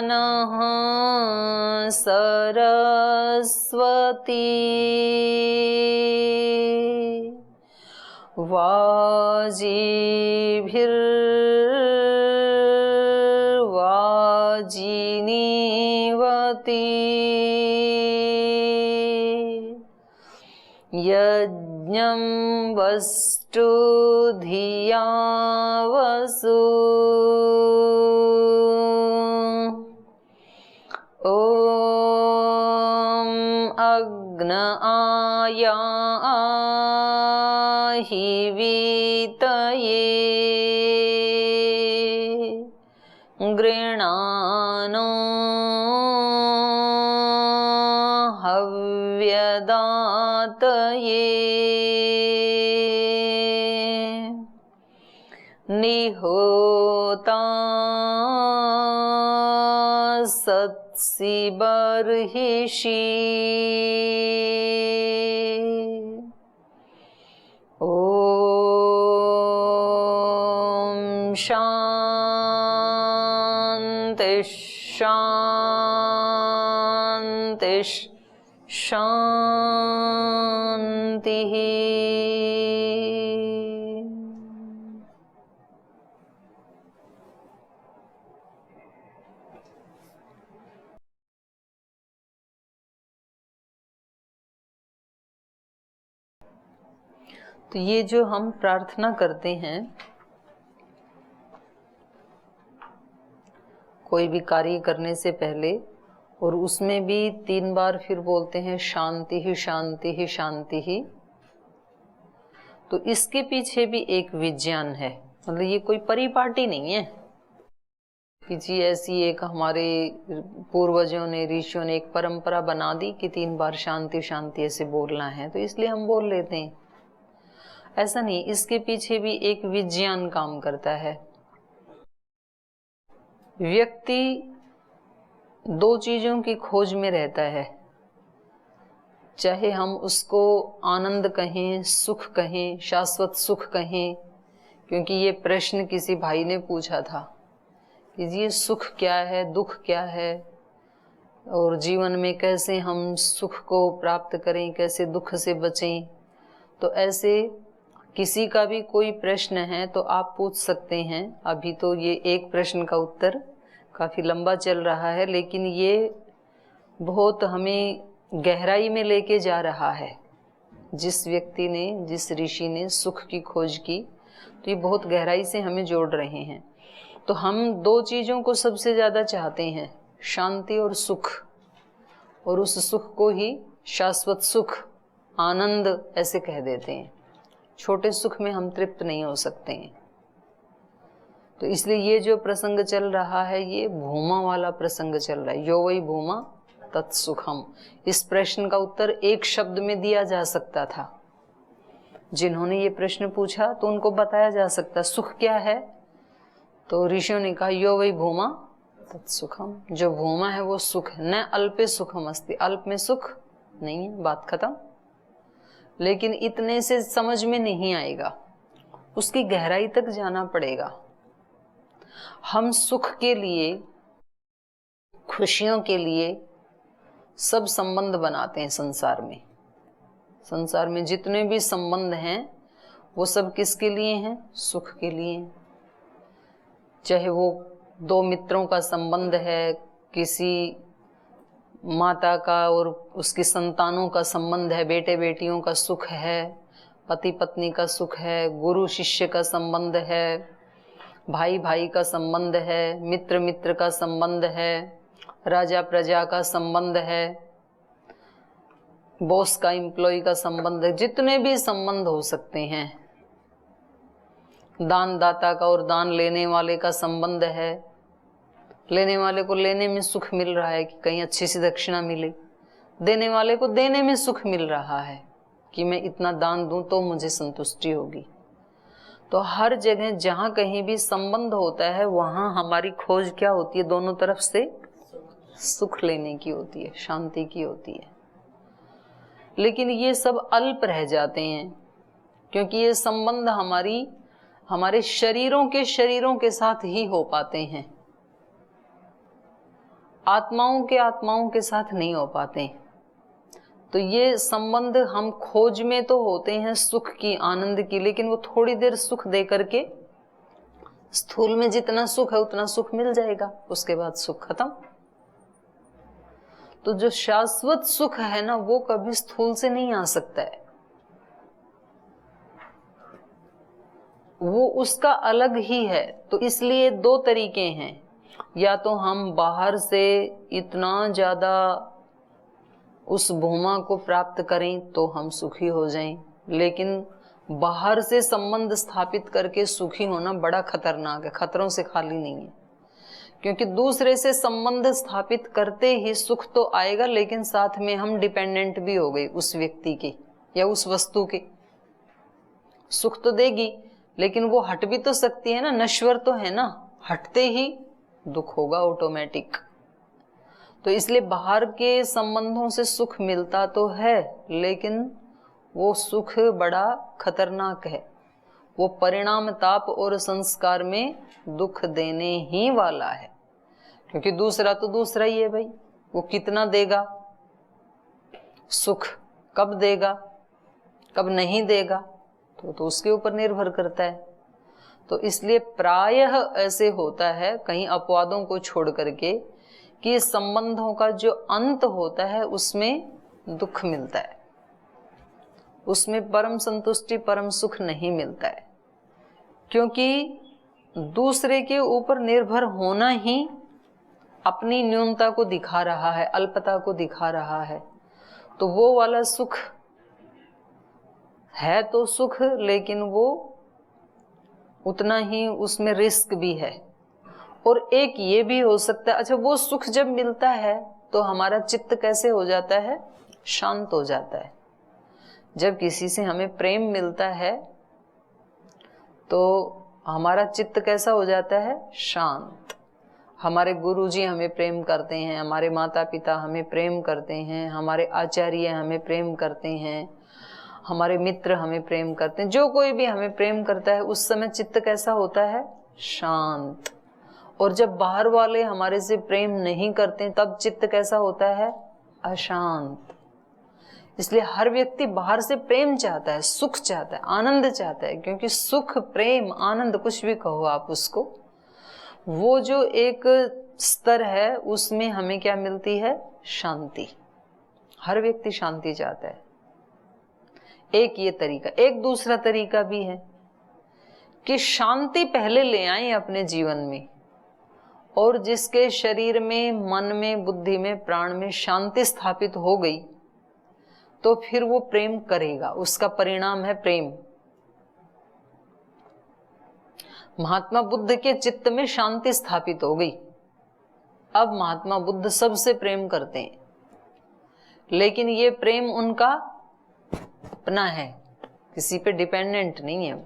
नः सरस्वती वाजिभिर्वाजिनीवती यज्ञं वस्तु धिया वसु ॐ अग्न आयाहि वीतये गृणानो हव्यदातये निहोता सत्सि बर्हिषि ॐ शान्ति शान्ति शान्तिः। तो ये जो हम प्रार्थना करते हैं, कोई भी कार्य करने से पहले, और उसमें भी 3 बार फिर बोलते हैं शांति ही शांति ही शांति ही, तो इसके पीछे भी एक विज्ञान है। मतलब ये कोई परिपाटी नहीं है कि जी ऐसी एक हमारे पूर्वजों ने, ऋषियों ने एक परंपरा बना दी कि 3 बार शांति शांति ऐसे बोलना है, तो इसलिए हम बोल लेते हैं। ऐसा नहीं, इसके पीछे भी एक विज्ञान काम करता है। व्यक्ति 2 चीजों की खोज में रहता है, चाहे हम उसको आनंद कहें, सुख कहें, शाश्वत सुख कहें। क्योंकि ये प्रश्न किसी भाई ने पूछा था कि ये सुख क्या है, दुख क्या है, और जीवन में कैसे हम सुख को प्राप्त करें, कैसे दुख से बचें। तो ऐसे किसी का भी कोई प्रश्न है तो आप पूछ सकते हैं। अभी तो ये एक प्रश्न का उत्तर काफी लंबा चल रहा है, लेकिन ये बहुत हमें गहराई में लेके जा रहा है। जिस व्यक्ति ने, जिस ऋषि ने सुख की खोज की, तो ये बहुत गहराई से हमें जोड़ रहे हैं। तो हम 2 चीजों को सबसे ज्यादा चाहते हैं, शांति और सुख, और उस सुख को ही शाश्वत सुख, आनंद ऐसे कह देते हैं। छोटे सुख में हम तृप्त नहीं हो सकते हैं। तो इसलिए ये जो प्रसंग चल रहा है, ये भूमा वाला प्रसंग चल रहा है। यो वै भूमा तत्सुखम। इस प्रश्न का उत्तर एक शब्द में दिया जा सकता था। जिन्होंने ये प्रश्न पूछा तो उनको बताया जा सकता सुख क्या है, तो ऋषियों ने कहा यो वै भूमा तत्सुखम। जो भूमा है वो सुख है। न अल्पे सुखम अस्ति, अल्प में सुख नहीं है, बात खत्म। लेकिन इतने से समझ में नहीं आएगा, उसकी गहराई तक जाना पड़ेगा। हम सुख के लिए, खुशियों के लिए सब संबंध बनाते हैं संसार में। संसार में जितने भी संबंध हैं वो सब किसके लिए हैं? सुख के लिए। चाहे वो 2 मित्रों का संबंध है, किसी माता का और उसकी संतानों का संबंध है, बेटे बेटियों का सुख है, पति पत्नी का सुख है, गुरु शिष्य का संबंध है, भाई भाई का संबंध है, मित्र मित्र का संबंध है, राजा प्रजा का संबंध है, बॉस का एम्प्लॉय का संबंध है। जितने भी संबंध हो सकते हैं, दान दाता का और दान लेने वाले का संबंध है। लेने वाले को लेने में सुख मिल रहा है कि कहीं अच्छी सी दक्षिणा मिले, देने वाले को देने में सुख मिल रहा है कि मैं इतना दान दूं तो मुझे संतुष्टि होगी। तो हर जगह जहां कहीं भी संबंध होता है वहां हमारी खोज क्या होती है? दोनों तरफ से सुख लेने की होती है, शांति की होती है। लेकिन ये सब अल्प रह जाते हैं क्योंकि ये संबंध हमारे शरीरों के साथ ही हो पाते हैं। आत्माओं के साथ नहीं हो पाते। तो ये संबंध हम खोज में तो होते हैं सुख की, आनंद की, लेकिन वो थोड़ी देर सुख दे करके, स्थूल में जितना सुख है उतना सुख मिल जाएगा, उसके बाद सुख खत्म। तो जो शाश्वत सुख है ना, वो कभी स्थूल से नहीं आ सकता है, वो उसका अलग ही है। तो इसलिए दो तरीके हैं, या तो हम बाहर से इतना ज्यादा उस भूमा को प्राप्त करें तो हम सुखी हो जाएं, लेकिन बाहर से संबंध स्थापित करके सुखी होना बड़ा खतरनाक है, खतरों से खाली नहीं है। क्योंकि दूसरे से संबंध स्थापित करते ही सुख तो आएगा, लेकिन साथ में हम डिपेंडेंट भी हो गए उस व्यक्ति के या उस वस्तु के। सुख तो देगी लेकिन वो हट भी तो सकती है ना, नश्वर तो है ना, हटते ही दुख होगा ऑटोमेटिक। तो इसलिए बाहर के संबंधों से सुख मिलता तो है, लेकिन वो सुख बड़ा खतरनाक है, वो परिणाम ताप और संस्कार में दुख देने ही वाला है। क्योंकि दूसरा तो दूसरा ही है भाई, वो कितना देगा सुख, कब देगा कब नहीं देगा, तो उसके ऊपर निर्भर करता है। तो इसलिए प्रायः ऐसे होता है, कहीं अपवादों को छोड़ करके, कि संबंधों का जो अंत होता है उसमें दुख मिलता है, उसमें परम संतुष्टि परम सुख नहीं मिलता है। क्योंकि दूसरे के ऊपर निर्भर होना ही अपनी न्यूनता को दिखा रहा है, अल्पता को दिखा रहा है। तो वो वाला सुख है तो सुख, लेकिन वो उतना ही उसमें रिस्क भी है। और एक ये भी हो सकता है, अच्छा वो सुख जब मिलता है तो हमारा चित्त कैसे हो जाता है, शांत हो जाता है। जब किसी से हमें प्रेम मिलता है तो हमारा चित्त कैसा हो जाता है, शांत। हमारे गुरुजी हमें प्रेम करते हैं, हमारे माता पिता हमें प्रेम करते हैं, हमारे आचार्य हमें प्रेम करते हैं, हमारे मित्र हमें प्रेम करते हैं, जो कोई भी हमें प्रेम करता है, उस समय चित्त कैसा होता है, शांत। और जब बाहर वाले हमारे से प्रेम नहीं करते तब चित्त कैसा होता है, अशांत। इसलिए हर व्यक्ति बाहर से प्रेम चाहता है, सुख चाहता है, आनंद चाहता है। क्योंकि सुख, प्रेम, आनंद, कुछ भी कहो आप उसको, वो जो एक स्तर है उसमें हमें क्या मिलती है, शांति। हर व्यक्ति शांति चाहता है। एक ये तरीका। एक दूसरा तरीका भी है कि शांति पहले ले आए अपने जीवन में, और जिसके शरीर में, मन में, बुद्धि में, प्राण में शांति स्थापित हो गई तो फिर वो प्रेम करेगा, उसका परिणाम है प्रेम। महात्मा बुद्ध के चित्त में शांति स्थापित हो गई, अब महात्मा बुद्ध सबसे प्रेम करते हैं, लेकिन ये प्रेम उनका अपना है, किसी पे डिपेंडेंट नहीं है,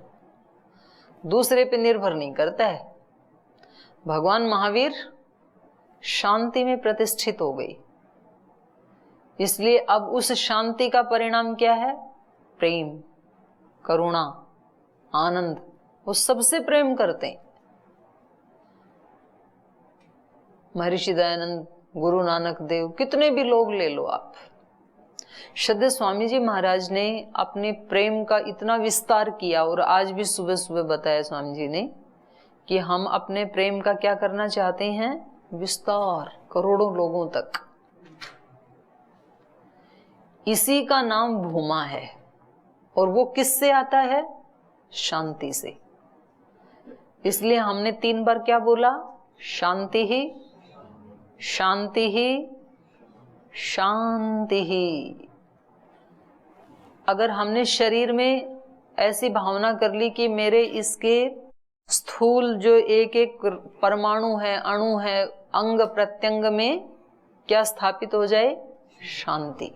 दूसरे पे निर्भर नहीं करता है। भगवान महावीर शांति में प्रतिष्ठित हो गई, इसलिए अब उस शांति का परिणाम क्या है, प्रेम, करुणा, आनंद। वो सबसे प्रेम करते हैं। महर्षि दयानंद, गुरु नानक देव, कितने भी लोग ले लो आप। श्रद्धेय स्वामी जी महाराज ने अपने प्रेम का इतना विस्तार किया, और आज भी सुबह सुबह बताया स्वामी जी ने कि हम अपने प्रेम का क्या करना चाहते हैं, विस्तार करोड़ों लोगों तक। इसी का नाम भूमा है, और वो किससे आता है, शांति से। इसलिए हमने 3 बार क्या बोला, शांति ही, शांति ही, शांति ही। अगर हमने शरीर में ऐसी भावना कर ली कि मेरे इसके स्थूल जो एक एक परमाणु है, अणु है, अंग प्रत्यंग में क्या स्थापित हो जाए, शांति।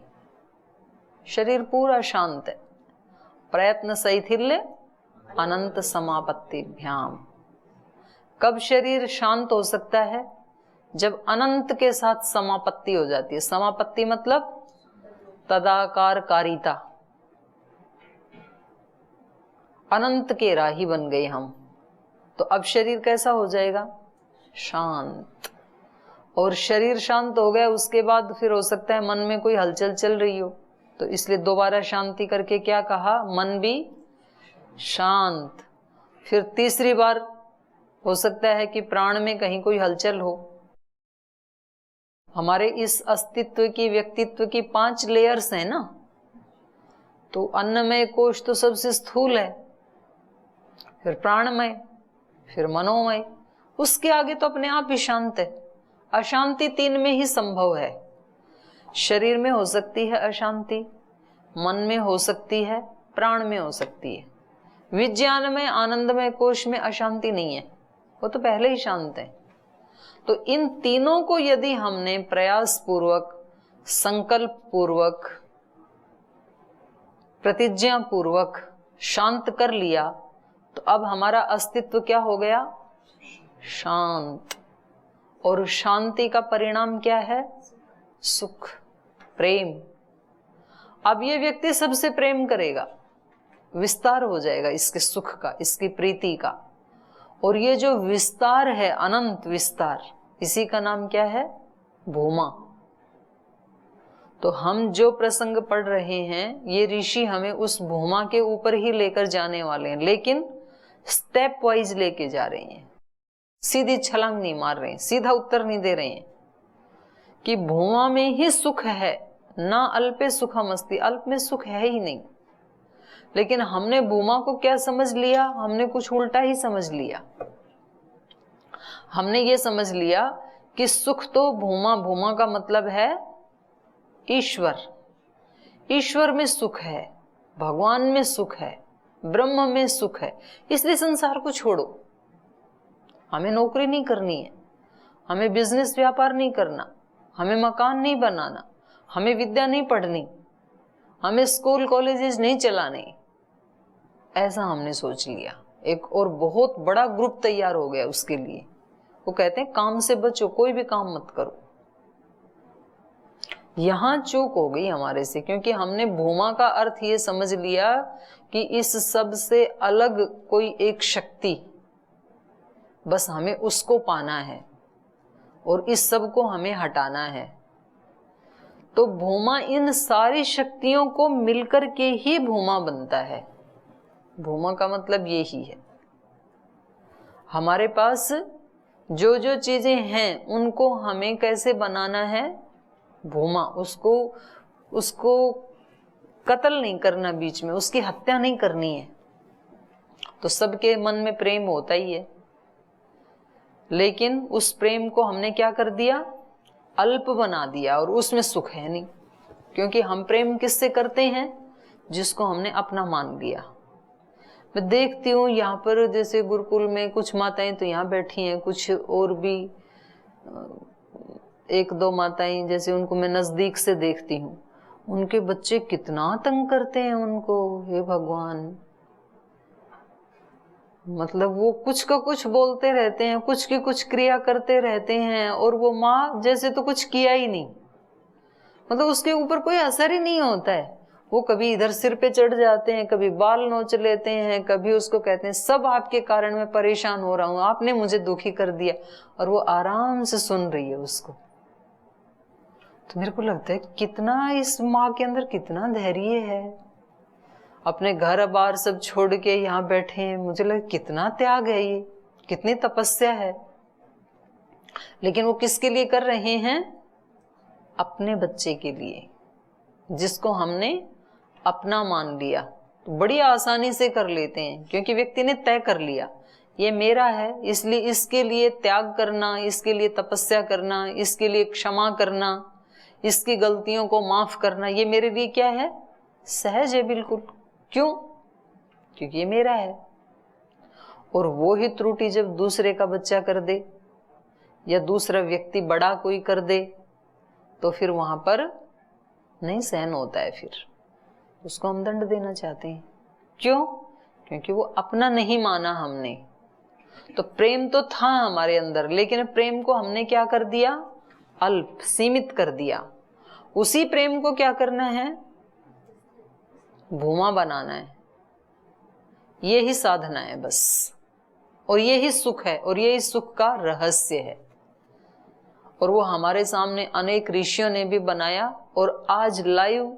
शरीर पूरा शांत है। प्रयत्न शैथिल्य अनंत समापत्तिभ्याम। कब शरीर शांत हो सकता है, जब अनंत के साथ समापत्ति हो जाती है। समापत्ति मतलब तदाकारकारिता, अनंत के राही बन गए हम, तो अब शरीर कैसा हो जाएगा, शांत। और शरीर शांत हो गया, उसके बाद फिर हो सकता है मन में कोई हलचल चल रही हो, तो इसलिए दोबारा शांति करके क्या कहा, मन भी शांत। फिर तीसरी बार हो सकता है कि प्राण में कहीं कोई हलचल हो। हमारे इस अस्तित्व की, व्यक्तित्व की 5 लेयर्स हैं ना, तो अन्नमय कोश तो सबसे स्थूल है, फिर प्राणमय, फिर मनोमय, उसके आगे तो अपने आप ही शांत है। अशांति 3 में ही संभव है। शरीर में हो सकती है अशांति, मन में हो सकती है, प्राण में हो सकती है। विज्ञान में, आनंदमय कोश में अशांति नहीं है, वो तो पहले ही शांत है। तो इन तीनों को यदि हमने प्रयास पूर्वक, संकल्प पूर्वक, प्रतिज्ञा पूर्वक शांत कर लिया, तो अब हमारा अस्तित्व क्या हो गया, शांत। और शांति का परिणाम क्या है, सुख, प्रेम। अब ये व्यक्ति सबसे प्रेम करेगा, विस्तार हो जाएगा इसके सुख का, इसकी प्रीति का। और ये जो विस्तार है, अनंत विस्तार, इसी का नाम क्या है, भूमा। तो हम जो प्रसंग पढ़ रहे हैं, ये ऋषि हमें उस भूमा के ऊपर ही लेकर जाने वाले हैं, लेकिन स्टेप वाइज लेके जा रहे हैं। सीधी छलांग नहीं मार रहे हैं, सीधा उत्तर नहीं दे रहे हैं कि भूमा में ही सुख है, ना अल्पे सुखम अस्ति, अल्प में सुख है ही नहीं। लेकिन हमने भूमा को क्या समझ लिया, हमने कुछ उल्टा ही समझ लिया। हमने ये समझ लिया कि सुख तो भूमा, भूमा का मतलब है ईश्वर, ईश्वर में सुख है, भगवान में सुख है, ब्रह्म में सुख है, इसलिए संसार को छोड़ो। हमें नौकरी नहीं करनी है, हमें बिजनेस व्यापार नहीं करना, हमें मकान नहीं बनाना, हमें विद्या नहीं पढ़नी, हमें स्कूल कॉलेजेस नहीं चलाने, ऐसा हमने सोच लिया। एक और बहुत बड़ा ग्रुप तैयार हो गया उसके लिए। वो कहते हैं काम से बचो, कोई भी काम मत करो। यहां चूक हो गई हमारे से, क्योंकि हमने भूमा का अर्थ ये समझ लिया कि इस सब से अलग कोई एक शक्ति, बस हमें उसको पाना है और इस सब को हमें हटाना है। तो भूमा इन सारी शक्तियों को मिलकर के ही भूमा बनता है। भूमा का मतलब यही है। हमारे पास जो जो चीजें हैं उनको हमें कैसे बनाना है, भूमा। उसको कत्ल नहीं करना, बीच में उसकी हत्या नहीं करनी है। तो सबके मन में प्रेम होता ही है, लेकिन उस प्रेम को हमने क्या कर दिया, अल्प बना दिया, और उसमें सुख है नहीं। क्योंकि हम प्रेम किससे करते हैं, जिसको हमने अपना मान लिया। मैं देखती हूँ यहाँ पर जैसे गुरुकुल में कुछ माताएं तो यहाँ बैठी हैं, कुछ और भी 1-2 माताएं जैसे उनको मैं नजदीक से देखती हूँ, उनके बच्चे कितना तंग करते हैं उनको। हे भगवान, मतलब वो कुछ का कुछ बोलते रहते हैं, कुछ की कुछ क्रिया करते रहते हैं, और वो माँ जैसे तो कुछ किया ही नहीं, मतलब उसके ऊपर कोई असर ही नहीं होता है। वो कभी इधर सिर पे चढ़ जाते हैं, कभी बाल नोच लेते हैं, कभी उसको कहते हैं सब आपके कारण मैं परेशान हो रहा हूं, आपने मुझे दुखी कर दिया, और वो आराम से सुन रही है उसको। तो मेरे को लगता है कितना इस माँ के अंदर कितना धैर्य है, अपने घर बार सब छोड़ के यहाँ बैठे हैं। मुझे लगा कितना त्याग है ये, कितनी तपस्या है। लेकिन वो किसके लिए कर रहे हैं, अपने बच्चे के लिए, जिसको हमने अपना मान लिया। तो बड़ी आसानी से कर लेते हैं, क्योंकि व्यक्ति ने तय कर लिया ये मेरा है, इसलिए इसके लिए त्याग करना, इसके लिए तपस्या करना, इसके लिए क्षमा करना, इसकी गलतियों को माफ करना, ये मेरे लिए क्या है, सहज है बिल्कुल। क्यों, क्योंकि ये मेरा है। और वो ही त्रुटि जब दूसरे का बच्चा कर दे या दूसरा व्यक्ति बड़ा कोई कर दे, तो फिर वहां पर नहीं सहन होता है, फिर उसको हम दंड देना चाहते हैं। क्यों, क्योंकि वो अपना नहीं माना हमने। तो प्रेम तो था हमारे अंदर, लेकिन प्रेम को हमने क्या कर दिया, अल्प, सीमित कर दिया। उसी प्रेम को क्या करना है, भूमा बनाना है। ये ही साधना है बस, और ये ही सुख है, और ये ही सुख का रहस्य है। और वो हमारे सामने अनेक ऋषियों ने भी बनाया और आज लाइव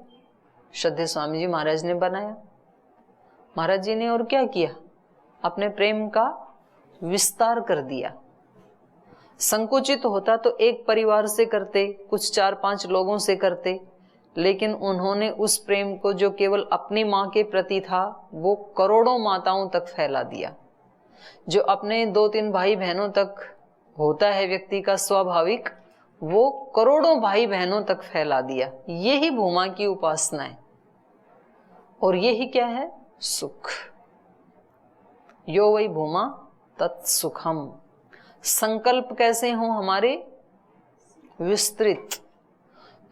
श्रद्धेय स्वामी जी महाराज ने बनाया। महाराज जी ने और क्या किया, अपने प्रेम का विस्तार कर दिया। संकुचित होता तो एक परिवार से करते, कुछ 4-5 लोगों से करते, लेकिन उन्होंने उस प्रेम को जो केवल अपनी माँ के प्रति था वो करोड़ों माताओं तक फैला दिया। जो अपने 2-3 भाई बहनों तक होता है व्यक्ति का स्वाभाविक, वो करोड़ों भाई बहनों तक फैला दिया। यही भूमा की उपासना है और यही क्या है, सुख। यो वै भूमा तत्सुखम। संकल्प कैसे हों हमारे, विस्तृत।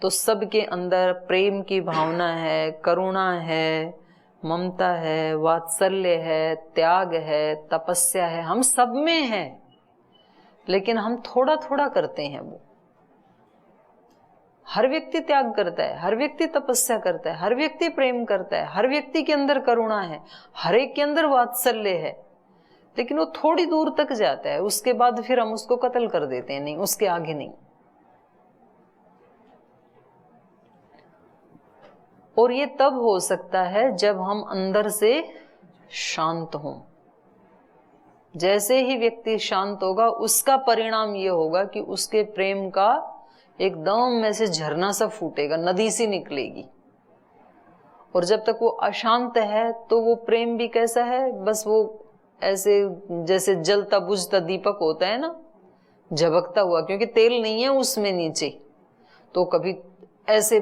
तो सबके अंदर प्रेम की भावना है, करुणा है, ममता है, वात्सल्य है, त्याग है, तपस्या है, हम सब में है, लेकिन हम थोड़ा थोड़ा करते हैं। वो हर व्यक्ति त्याग करता है, हर व्यक्ति तपस्या करता है, हर व्यक्ति प्रेम करता है, हर व्यक्ति के अंदर करुणा है, हर एक के अंदर वात्सल्य है, लेकिन वो थोड़ी दूर तक जाता है, उसके बाद फिर हम उसको कत्ल कर देते हैं, नहीं, उसके आगे नहीं। और ये तब हो सकता है जब हम अंदर से शांत हों। जैसे ही व्यक्ति शांत होगा उसका परिणाम ये होगा कि उसके प्रेम का एकदम में से झरना सा फूटेगा, नदी सी निकलेगी। और जब तक वो अशांत है तो वो प्रेम भी कैसा है, बस वो ऐसे जैसे जलता बुझता दीपक होता है ना, झबकता हुआ, क्योंकि तेल नहीं है उसमें नीचे, तो कभी ऐसे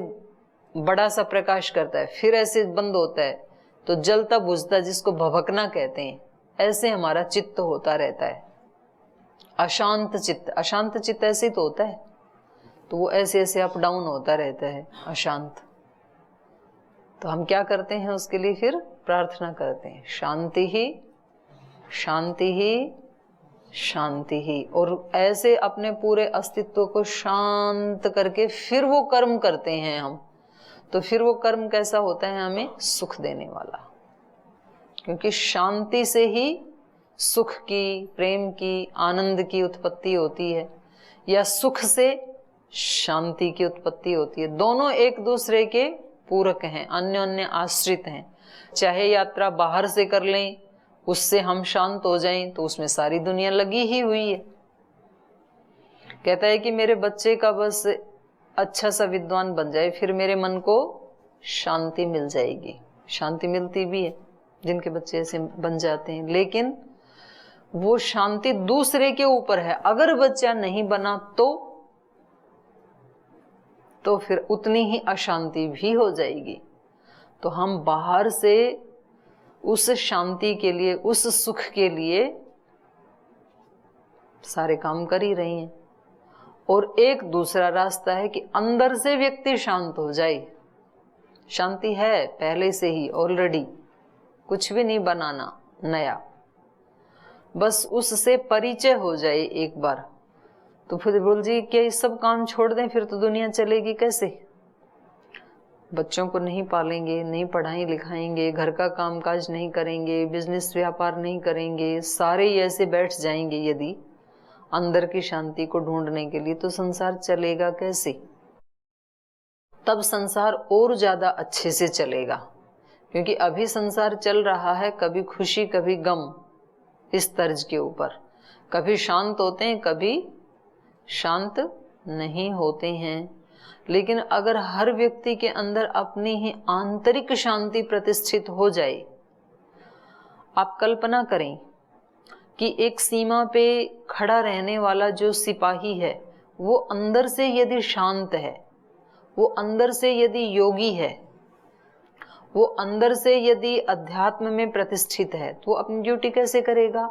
बड़ा सा प्रकाश करता है, फिर ऐसे बंद होता है, तो जलता बुझता, जिसको भभकना कहते हैं, ऐसे हमारा चित्त होता रहता है। अशांत चित्त, अशांत चित्त ऐसे तो होता है, तो वो ऐसे ऐसे अप डाउन होता रहता है, अशांत। तो हम क्या करते हैं उसके लिए, फिर प्रार्थना करते हैं, शांति ही शांति ही शांति ही। और ऐसे अपने पूरे अस्तित्व को शांत करके फिर वो कर्म करते हैं हम, तो फिर वो कर्म कैसा होता है, हमें सुख देने वाला। क्योंकि शांति से ही सुख की, प्रेम की, आनंद की उत्पत्ति होती है, या सुख से शांति की उत्पत्ति होती है। दोनों एक दूसरे के पूरक हैं, अन्योन्य आश्रित हैं। चाहे यात्रा बाहर से कर लें, उससे हम शांत हो जाएं, तो उसमें सारी दुनिया लगी ही हुई है। कहता है कि मेरे बच्चे का बस अच्छा सा विद्वान बन जाए, फिर मेरे मन को शांति मिल जाएगी। शांति मिलती भी है जिनके बच्चे ऐसे बन जाते हैं, लेकिन वो शांति दूसरे के ऊपर है। अगर बच्चा नहीं बना तो फिर उतनी ही अशांति भी हो जाएगी। तो हम बाहर से उस शांति के लिए, उस सुख के लिए सारे काम कर ही रही हैं। और एक दूसरा रास्ता है कि अंदर से व्यक्ति शांत हो जाए। शांति है पहले से ही ऑलरेडी, कुछ भी नहीं बनाना नया, बस उससे परिचय हो जाए एक बार। तो फिर बोल जी क्या ये सब काम छोड़ दें, फिर तो दुनिया चलेगी कैसे? बच्चों को नहीं पालेंगे, नहीं पढ़ाई लिखाएंगे, घर का कामकाज नहीं करेंगे, बिजनेस व्यापार नहीं करेंगे, सारे ही ऐसे बैठ जाएंगे यदि अंदर की शांति को ढूंढने के लिए, तो संसार चलेगा कैसे? तब संसार और ज्यादा अच्छे से चलेगा, क्योंकि अभी संसार चल रहा है कभी खुशी कभी गम, इस तर्ज के ऊपर। कभी शांत होते हैं, कभी शांत नहीं होते हैं। लेकिन अगर हर व्यक्ति के अंदर अपनी ही आंतरिक शांति प्रतिष्ठित हो जाए, आप कल्पना करें कि एक सीमा पे खड़ा रहने वाला जो सिपाही है, वो अंदर से यदि शांत है, वो अंदर से यदि योगी है, वो अंदर से यदि अध्यात्म में प्रतिष्ठित है, तो वो अपनी ड्यूटी कैसे करेगा?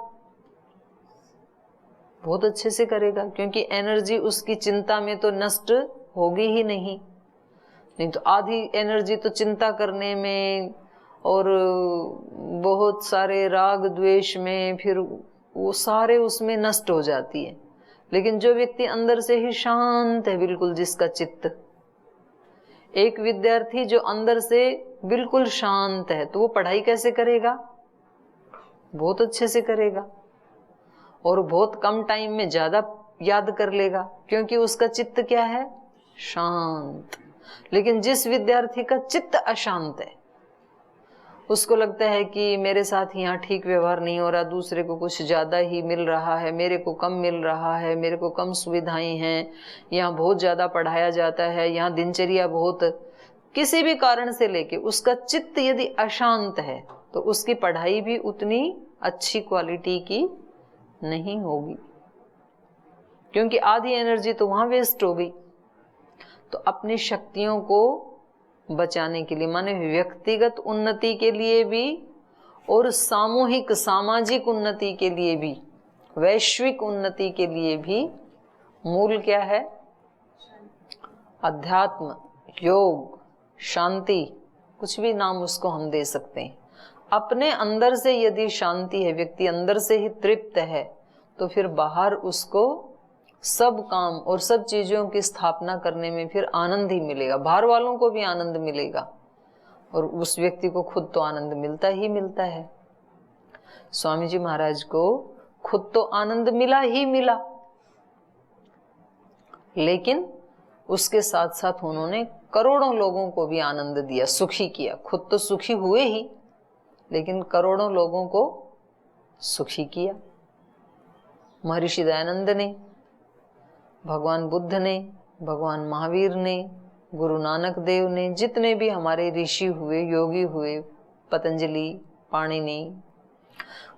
बहुत अच्छे से करेगा, क्योंकि एनर्जी उसकी चिंता में तो नष्ट होगी ही नहीं तो आधी एनर्जी तो चिंता करने में और बहुत सारे राग द्वेष में, फिर वो सारे उसमें नष्ट हो जाती है। लेकिन जो व्यक्ति अंदर से ही शांत है बिल्कुल, जिसका चित्त, एक विद्यार्थी जो अंदर से बिल्कुल शांत है, तो वो पढ़ाई कैसे करेगा? बहुत अच्छे से करेगा और बहुत कम टाइम में ज्यादा याद कर लेगा, क्योंकि उसका चित्त क्या है, शांत। लेकिन जिस विद्यार्थी का चित्त अशांत है, उसको लगता है कि मेरे साथ यहाँ ठीक व्यवहार नहीं हो रहा, दूसरे को कुछ ज्यादा ही मिल रहा है, मेरे को कम मिल रहा है, मेरे को कम सुविधाएं हैं, यहाँ बहुत ज्यादा पढ़ाया जाता है, यहाँ दिनचर्या बहुत, किसी भी कारण से लेके उसका चित्त यदि अशांत है तो उसकी पढ़ाई भी उतनी अच्छी क्वालिटी की नहीं होगी, क्योंकि आधी एनर्जी तो वहां वेस्ट हो गई। तो अपनी शक्तियों को बचाने के लिए, माने व्यक्तिगत उन्नति के लिए भी और सामूहिक सामाजिक उन्नति के लिए भी, वैश्विक उन्नति के लिए भी मूल क्या है, अध्यात्म, योग, शांति, कुछ भी नाम उसको हम दे सकते हैं। अपने अंदर से यदि शांति है, व्यक्ति अंदर से ही तृप्त है, तो फिर बाहर उसको सब काम और सब चीजों की स्थापना करने में फिर आनंद ही मिलेगा, बाहर वालों को भी आनंद मिलेगा और उस व्यक्ति को खुद तो आनंद मिलता ही मिलता है। स्वामी जी महाराज को खुद तो आनंद मिला ही मिला, लेकिन उसके साथ साथ उन्होंने करोड़ों लोगों को भी आनंद दिया, सुखी किया। खुद तो सुखी हुए ही, लेकिन करोड़ों लोगों को सुखी किया। महर्षि दयानंद ने, भगवान बुद्ध ने, भगवान महावीर ने, गुरु नानक देव ने, जितने भी हमारे ऋषि हुए, योगी हुए, पतंजलि, पाणिनि,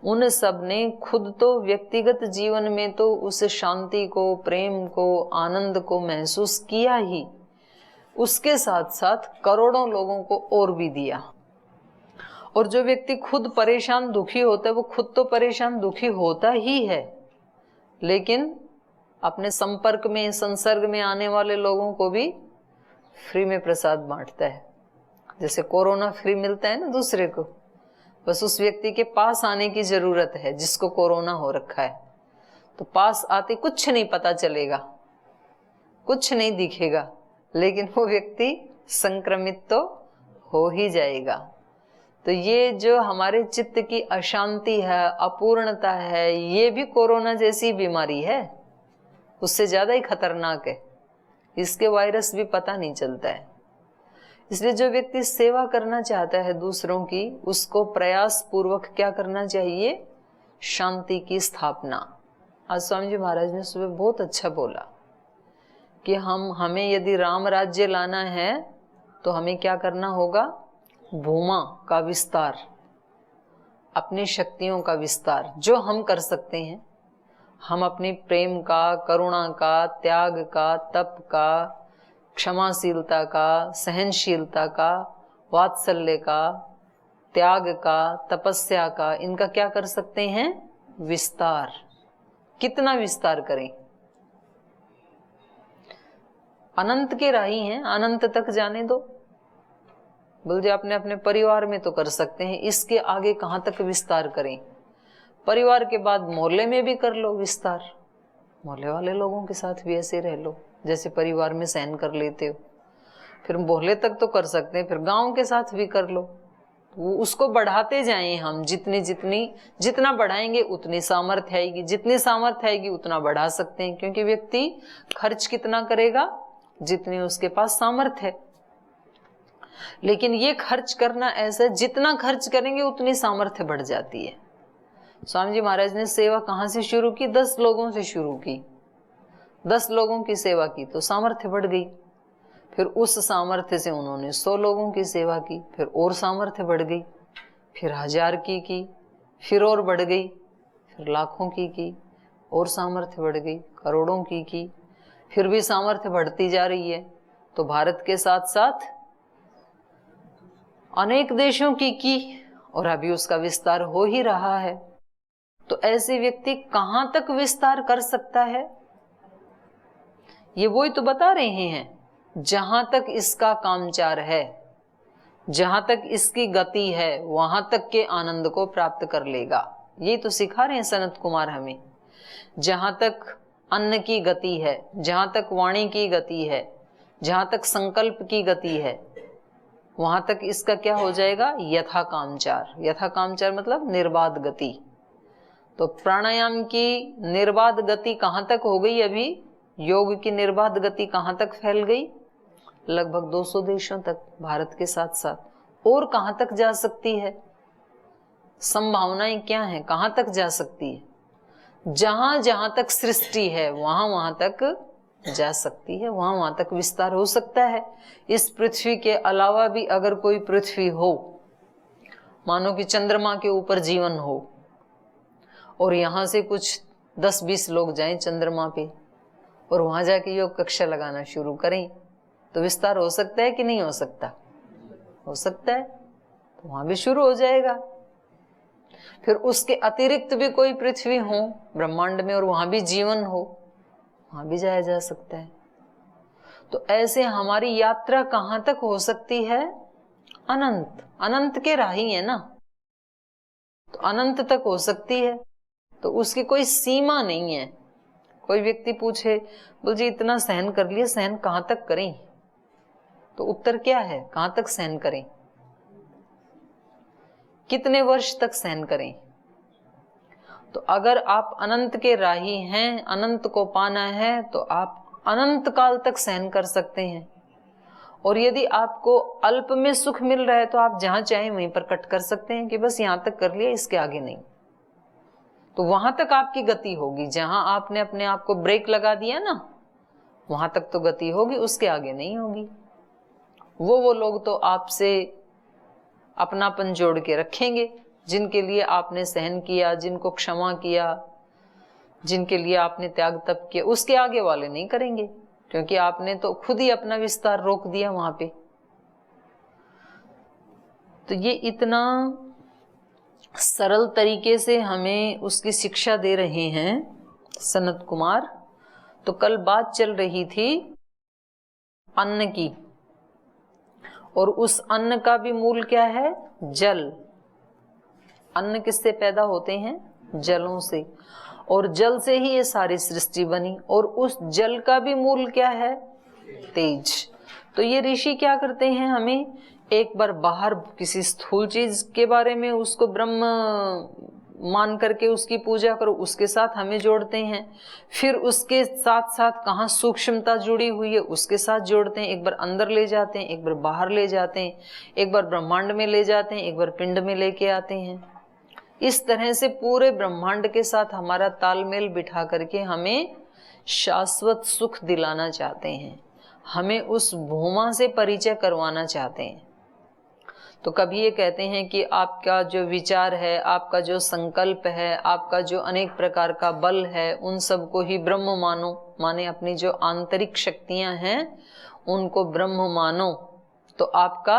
उन सब ने खुद तो व्यक्तिगत जीवन में तो उस शांति को, प्रेम को, आनंद को महसूस किया ही, उसके साथ साथ करोड़ों लोगों को और भी दिया। और जो व्यक्ति खुद परेशान दुखी होता है, वो खुद तो परेशान दुखी होता ही है, लेकिन अपने संपर्क में, संसर्ग में आने वाले लोगों को भी फ्री में प्रसाद बांटता है। जैसे कोरोना फ्री मिलता है ना दूसरे को, बस उस व्यक्ति के पास आने की जरूरत है जिसको कोरोना हो रखा है। तो पास आते कुछ नहीं पता चलेगा, कुछ नहीं दिखेगा, लेकिन वो व्यक्ति संक्रमित तो हो ही जाएगा। तो ये जो हमारे चित्त की अशांति है, अपूर्णता है, ये भी कोरोना जैसी बीमारी है, उससे ज्यादा ही खतरनाक है। इसके वायरस भी पता नहीं चलता है। इसलिए जो व्यक्ति सेवा करना चाहता है दूसरों की, उसको प्रयास पूर्वक क्या करना चाहिए, शांति की स्थापना। आज स्वामी जी महाराज ने सुबह बहुत अच्छा बोला कि हमें यदि राम राज्य लाना है तो हमें क्या करना होगा, भूमा का विस्तार, अपनी शक्तियों का विस्तार, जो हम कर सकते हैं। हम अपनी प्रेम का, करुणा का, त्याग का, तप का, क्षमाशीलता का, सहनशीलता का, वात्सल्य का, त्याग का, तपस्या का, इनका क्या कर सकते हैं, विस्तार। कितना विस्तार करें, अनंत के राही हैं, अनंत तक जाने दो। बोल जो अपने अपने परिवार में तो कर सकते हैं, इसके आगे कहां तक विस्तार करें। परिवार के बाद मोहल्ले में भी कर लो विस्तार, मोहल्ले वाले लोगों के साथ भी ऐसे रह लो जैसे परिवार में सहन कर लेते हो। फिर मोहल्ले तक तो कर सकते हैं, फिर गांव के साथ भी कर लो। वो उसको बढ़ाते जाएं हम, जितना बढ़ाएंगे उतनी सामर्थ्य आएगी, जितनी सामर्थ्य आएगी उतना बढ़ा सकते हैं, क्योंकि व्यक्ति खर्च कितना करेगा, जितनी उसके पास सामर्थ्य है। लेकिन ये खर्च करना ऐसा, जितना खर्च करेंगे उतनी सामर्थ्य बढ़ जाती है। स्वामी जी महाराज ने सेवा कहाँ से शुरू की, 10 लोगों से शुरू की। 10 लोगों की सेवा की तो सामर्थ्य बढ़ गई। फिर उस सामर्थ्य से उन्होंने 100 लोगों की सेवा की, फिर और सामर्थ्य बढ़ गई। फिर 1000 की, फिर और बढ़ गई, फिर लाखों की और सामर्थ्य बढ़ गई, करोड़ों की, फिर भी सामर्थ्य बढ़ती जा रही है। तो भारत के साथ साथ अनेक देशों की और अभी उसका विस्तार हो ही रहा है। तो ऐसे व्यक्ति कहां तक विस्तार कर सकता है, ये वही तो बता रहे हैं। जहां तक इसका कामचार है, जहां तक इसकी गति है, वहां तक के आनंद को प्राप्त कर लेगा। ये तो सिखा रहे हैं सनत कुमार हमें। जहां तक अन्न की गति है, जहां तक वाणी की गति है, जहां तक संकल्प की गति है, वहां तक इसका क्या हो जाएगा, यथा कामचार। यथा कामचार मतलब निर्बाध गति। तो प्राणायाम की निर्बाध गति कहां तक हो गई? अभी योग की निर्बाध गति कहां तक फैल गई? लगभग 200 देशों तक, भारत के साथ साथ। और कहां तक जा सकती है? संभावनाएं क्या हैं, कहां तक जा सकती है? जहां जहां तक सृष्टि है वहां वहां तक जा सकती है, वहां वहां तक विस्तार हो सकता है। इस पृथ्वी के अलावा भी अगर कोई पृथ्वी हो, मानो कि चंद्रमा के ऊपर जीवन हो, और यहां से कुछ 10-20 लोग जाएं चंद्रमा पे और वहां जाके योग कक्षा लगाना शुरू करें, तो विस्तार हो सकता है कि नहीं हो सकता? हो सकता है। तो वहां भी शुरू हो जाएगा। फिर उसके अतिरिक्त भी कोई पृथ्वी हो ब्रह्मांड में और वहां भी जीवन हो, वहां भी जाया जा सकता है। तो ऐसे हमारी यात्रा कहां तक हो सकती है? अनंत। अनंत के राही है ना, तो अनंत तक हो सकती है। तो उसकी कोई सीमा नहीं है। कोई व्यक्ति पूछे, बोल जी इतना सहन कर लिया, सहन कहां तक करें? तो उत्तर क्या है? कहां तक सहन करें? कितने वर्ष तक सहन करें? तो अगर आप अनंत के राही हैं, अनंत को पाना है, तो आप अनंत काल तक सहन कर सकते हैं। और यदि आपको अल्प में सुख मिल रहा है तो आप जहां चाहें वहीं पर कट कर सकते हैं कि बस यहां तक कर लिया, इसके आगे नहीं। तो वहां तक आपकी गति होगी। जहां आपने अपने आप को ब्रेक लगा दिया ना, वहां तक तो गति होगी, उसके आगे नहीं होगी। वो लोग तो आपसे अपनापन जोड़ के रखेंगे जिनके लिए आपने सहन किया, जिनको क्षमा किया, जिनके लिए आपने त्याग तप किया। उसके आगे वाले नहीं करेंगे, क्योंकि आपने तो खुद ही अपना विस्तार रोक दिया वहां पे। तो ये इतना सरल तरीके से हमें उसकी शिक्षा दे रहे हैं सनत कुमार। तो कल बात चल रही थी अन्न की, और उस अन्न का भी मूल क्या है? जल। अन्न किससे पैदा होते हैं? जलों से। और जल से ही ये सारी सृष्टि बनी। और उस जल का भी मूल क्या है? तेज। तो ये ऋषि क्या करते हैं, हमें एक बार बाहर किसी स्थूल चीज के बारे में उसको ब्रह्म मान करके उसकी पूजा करो, उसके साथ हमें जोड़ते हैं। फिर उसके साथ साथ कहाँ सूक्ष्मता जुड़ी हुई है उसके साथ जोड़ते हैं। एक बार अंदर ले जाते हैं, एक बार बाहर ले जाते हैं, एक बार ब्रह्मांड में ले जाते हैं, एक बार पिंड में लेके आते हैं। इस तरह से पूरे ब्रह्मांड के साथ हमारा तालमेल बिठा करके हमें शाश्वत सुख दिलाना चाहते हैं, हमें उस भूमा से परिचय करवाना चाहते हैं। तो कभी ये कहते हैं कि आपका जो विचार है, आपका जो संकल्प है, आपका जो अनेक प्रकार का बल है, उन सबको ही ब्रह्म मानो। माने अपनी जो आंतरिक शक्तियां हैं उनको ब्रह्म मानो, तो आपका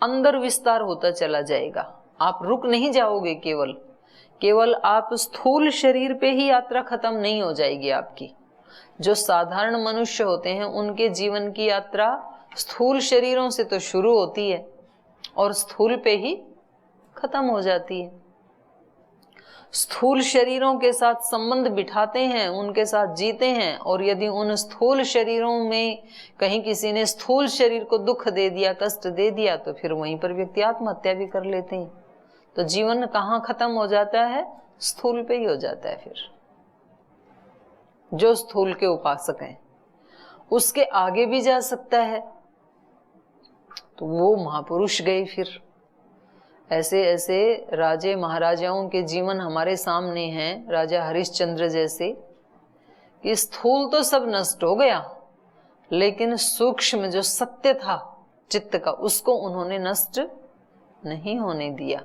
अंदर विस्तार होता चला जाएगा। आप रुक नहीं जाओगे। केवल आप स्थूल शरीर पे ही यात्रा खत्म नहीं हो जाएगी आपकी। जो साधारण मनुष्य होते हैं उनके जीवन की यात्रा स्थूल शरीरों से तो शुरू होती है और स्थूल पे ही खत्म हो जाती है। स्थूल शरीरों के साथ संबंध बिठाते हैं, उनके साथ जीते हैं, और यदि उन स्थूल शरीरों में कहीं किसी ने स्थूल शरीर को दुख दे दिया, कष्ट दे दिया, तो फिर वहीं पर व्यक्ति आत्महत्या भी कर लेते हैं। तो जीवन कहाँ खत्म हो जाता है? स्थूल पे ही हो जाता है। फिर जो स्थूल के उपासक हैं उसके आगे भी जा सकता है, तो वो महापुरुष गए। फिर ऐसे ऐसे राजे महाराजाओं के जीवन हमारे सामने हैं, राजा हरिश्चंद्र जैसे, कि स्थूल तो सब नष्ट हो गया, लेकिन सूक्ष्म जो सत्य था चित्त का, उसको उन्होंने नष्ट नहीं होने दिया।